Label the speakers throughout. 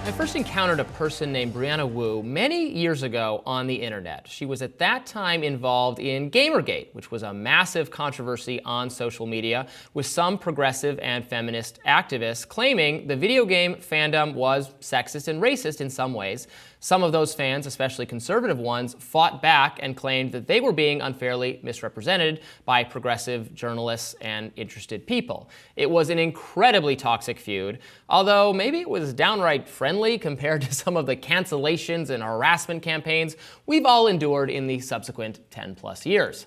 Speaker 1: I first encountered a person named Brianna Wu many years ago on the internet. She was at that time involved in Gamergate, which was a massive controversy on social media, with some progressive and feminist activists claiming the video game fandom was sexist and racist in some ways. Some of those fans, especially conservative ones, fought back and claimed that they were being unfairly misrepresented by progressive journalists and interested people. It was an incredibly toxic feud, although maybe it was downright friendly compared to some of the cancellations and harassment campaigns we've all endured in the subsequent 10+ years.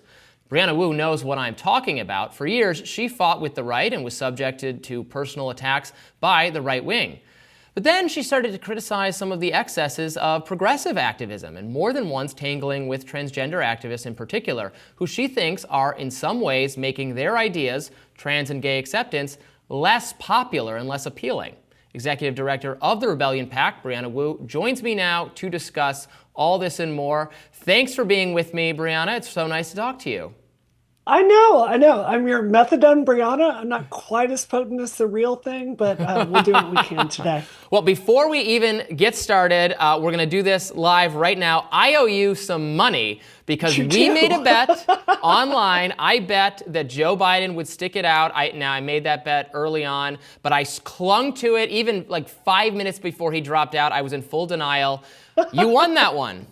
Speaker 1: Brianna Wu knows what I'm talking about. For years, she fought with the right and was subjected to personal attacks by the right wing. But then she started to criticize some of the excesses of progressive activism, and more than once tangling with transgender activists in particular, who she thinks are in some ways making their ideas, trans and gay acceptance, less popular and less appealing. Executive Director of the Rebellion PAC, Brianna Wu, joins me now to discuss all this and more. Thanks for being with me, Brianna. It's so nice to talk to you.
Speaker 2: I know. I'm your methadone Brianna. I'm not quite as potent as the real thing, but we'll do what we can today.
Speaker 1: Well, before we even get started, we're going to do this live right now. I owe you some money because we made a bet online. I bet that Joe Biden would stick it out. I made that bet early on, but I clung to it even like 5 minutes before he dropped out. I was in full denial. You won that one.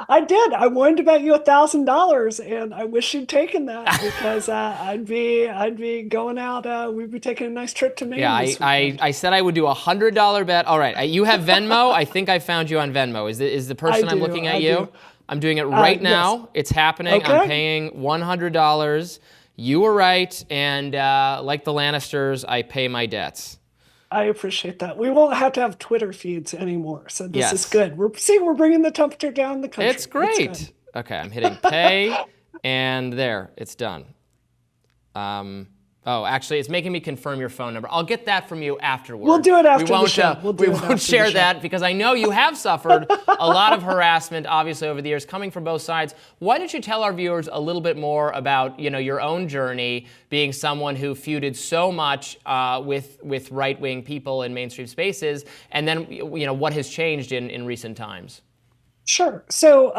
Speaker 2: I did. I wanted to bet you $1,000, and I wish you'd taken that because I'd be going out. We'd be taking a nice trip to Maine.
Speaker 1: Yeah, I said I would do a $100 bet. All right, you have Venmo. I think I found you on Venmo. Is the person I'm looking at you? I'm doing it right now. Yes. It's happening. Okay. I'm paying $100. You were right, and like the Lannisters, I pay my debts.
Speaker 2: I appreciate that. We won't have to have Twitter feeds anymore, so this is good. We're bringing the temperature down in the country.
Speaker 1: It's great. Okay, I'm hitting pay, and there, it's done. Oh, actually, it's making me confirm your phone number. I'll get that from you afterwards.
Speaker 2: We'll do it after the show.
Speaker 1: We won't share that because I know you have suffered a lot of harassment, obviously, over the years, coming from both sides. Why don't you tell our viewers a little bit more about, your own journey, being someone who feuded so much with right-wing people in mainstream spaces, and then, what has changed in recent times?
Speaker 2: Sure. So,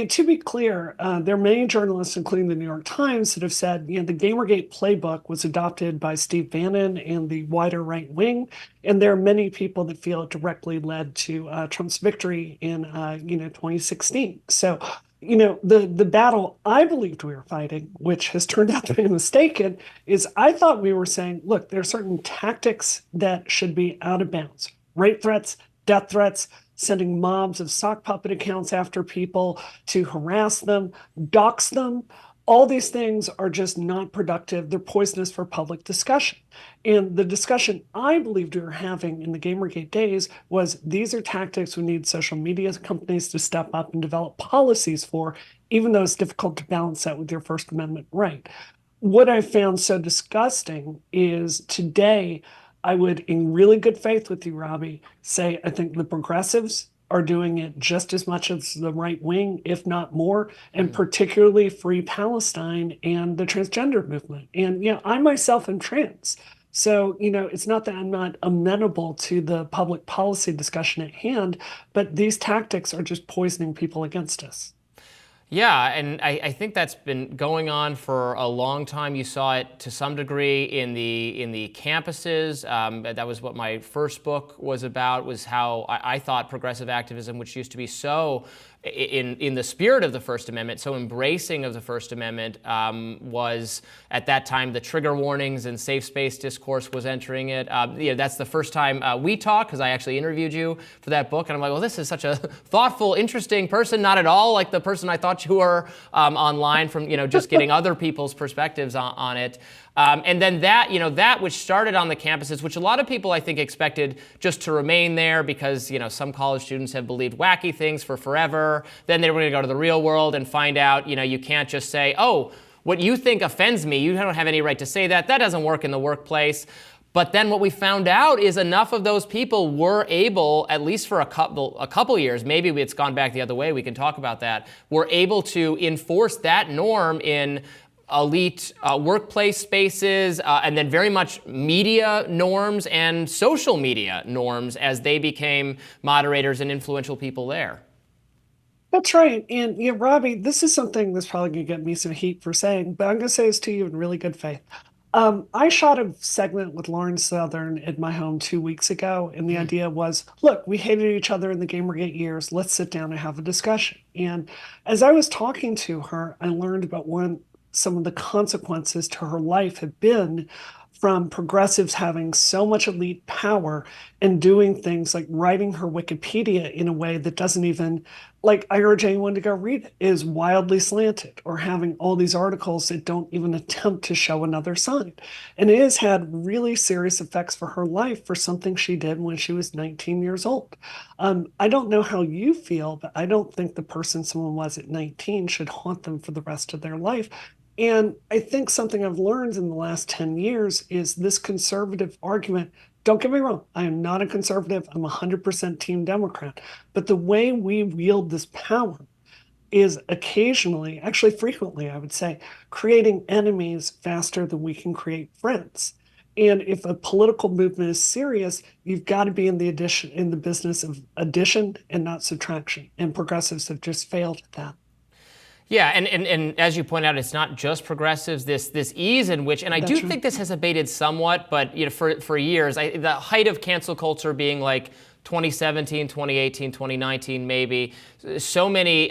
Speaker 2: to be clear, there are many journalists, including the New York Times, that have said, the Gamergate playbook was adopted by Steve Bannon and the wider right wing. And there are many people that feel it directly led to Trump's victory in, 2016. So, the battle I believed we were fighting, which has turned out to be mistaken, is I thought we were saying, look, there are certain tactics that should be out of bounds. Rape threats, death threats, sending mobs of sock puppet accounts after people to harass them, dox them. All these things are just not productive. They're poisonous for public discussion. And the discussion I believed we were having in the Gamergate days was these are tactics we need social media companies to step up and develop policies for, even though it's difficult to balance that with your First Amendment right. What I found so disgusting is today, I would, in really good faith with you, Robbie, say I think the progressives are doing it just as much as the right wing, if not more, and particularly Free Palestine and the transgender movement. And, I myself am trans. So, it's not that I'm not amenable to the public policy discussion at hand, but these tactics are just poisoning people against us.
Speaker 1: Yeah, and I think that's been going on for a long time. You saw it to some degree in the campuses. That was what my first book was about, was how I thought progressive activism, which used to be so in the spirit of the First Amendment, so embracing of the First Amendment, was at that time the trigger warnings and safe space discourse was entering it. That's the first time we talked, because I actually interviewed you for that book, and I'm like, well, this is such a thoughtful, interesting person, not at all like the person I thought you were online from, just getting other people's perspectives on it. And then that which started on the campuses, which a lot of people I think expected just to remain there because, some college students have believed wacky things for forever. Then they were going to go to the real world and find out, you can't just say, oh, what you think offends me, you don't have any right to say that. That doesn't work in the workplace. But then what we found out is enough of those people were able, at least for a couple years, maybe it's gone back the other way, we can talk about that, were able to enforce that norm in elite workplace spaces, and then very much media norms and social media norms as they became moderators and influential people there.
Speaker 2: That's right. And Robbie, this is something that's probably going to get me some heat for saying, but I'm going to say this to you in really good faith. I shot a segment with Lauren Southern at my home 2 weeks ago, and the idea was, look, we hated each other in the Gamergate years. Let's sit down and have a discussion. And as I was talking to her, I learned about some of the consequences to her life have been from progressives having so much elite power and doing things like writing her Wikipedia in a way that doesn't even, like, I urge anyone to go read it, is wildly slanted, or having all these articles that don't even attempt to show another side. And it has had really serious effects for her life for something she did when she was 19 years old. I don't know how you feel, but I don't think the person someone was at 19 should haunt them for the rest of their life. And I think something I've learned in the last 10 years is this conservative argument. Don't get me wrong, I am not a conservative. I'm 100% Team Democrat. But the way we wield this power is occasionally, actually frequently, I would say, creating enemies faster than we can create friends. And if a political movement is serious, you've got to be in the business of addition and not subtraction. And progressives have just failed at that.
Speaker 1: Yeah, and as you point out, it's not just progressives. This ease in which, and I do think this has abated somewhat, but for years, the height of cancel culture being like 2017, 2018, 2019, maybe. So many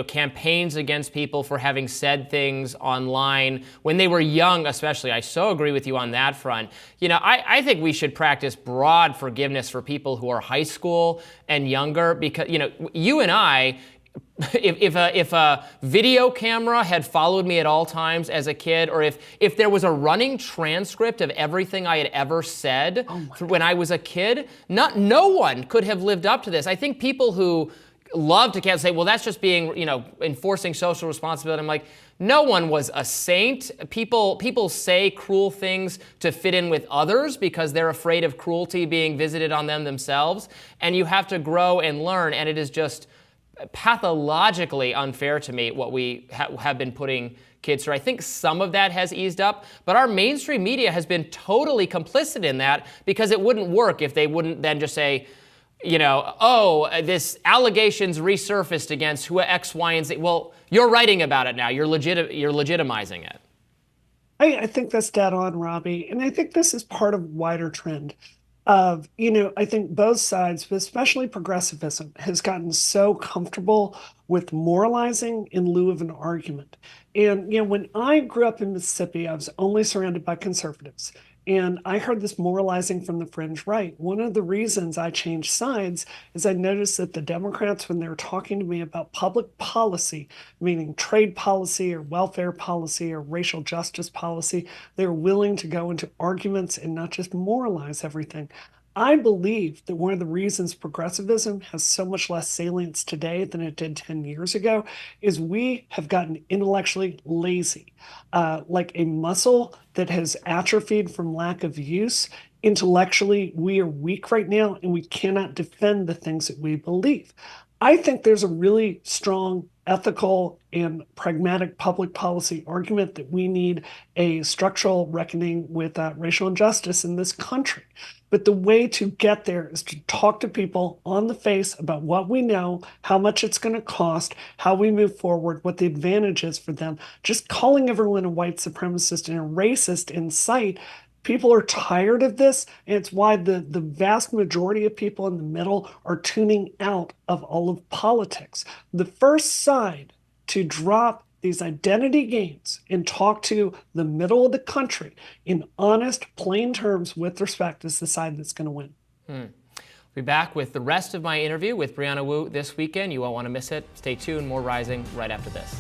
Speaker 1: campaigns against people for having said things online when they were young, especially. I so agree with you on that front. I think we should practice broad forgiveness for people who are high school and younger, because you and I. If a video camera had followed me at all times as a kid, or if there was a running transcript of everything I had ever said when I was a kid, no one could have lived up to this. I think people who love to say, well, that's just being, enforcing social responsibility. I'm like, no one was a saint. People say cruel things to fit in with others because they're afraid of cruelty being visited on them themselves. And you have to grow and learn, and it is just pathologically unfair to me what we have been putting kids through. I think some of that has eased up, but our mainstream media has been totally complicit in that, because it wouldn't work if they wouldn't then just say, this allegations resurfaced against who X, Y, and Z. Well, you're writing about it now. You're legitimizing it.
Speaker 2: I think that's dead on, Robbie. And I think this is part of a wider trend of, I think both sides, but especially progressivism, has gotten so comfortable with moralizing in lieu of an argument. And, when I grew up in Mississippi, I was only surrounded by conservatives. And I heard this moralizing from the fringe right. One of the reasons I changed sides is I noticed that the Democrats, when they were talking to me about public policy, meaning trade policy or welfare policy or racial justice policy, they were willing to go into arguments and not just moralize everything. I believe that one of the reasons progressivism has so much less salience today than it did 10 years ago is we have gotten intellectually lazy, like a muscle that has atrophied from lack of use. Intellectually, we are weak right now, and we cannot defend the things that we believe. I think there's a really strong ethical and pragmatic public policy argument that we need a structural reckoning with racial injustice in this country. But the way to get there is to talk to people on the face about what we know, how much it's going to cost, how we move forward, what the advantage is for them. Just calling everyone a white supremacist and a racist in sight, people are tired of this, and it's why the vast majority of people in the middle are tuning out of all of politics. The first side to drop these identity games and talk to the middle of the country in honest, plain terms with respect is the side that's going to win.
Speaker 1: We'll be back with the rest of my interview with Brianna Wu this weekend. You won't want to miss it. Stay tuned. More Rising right after this.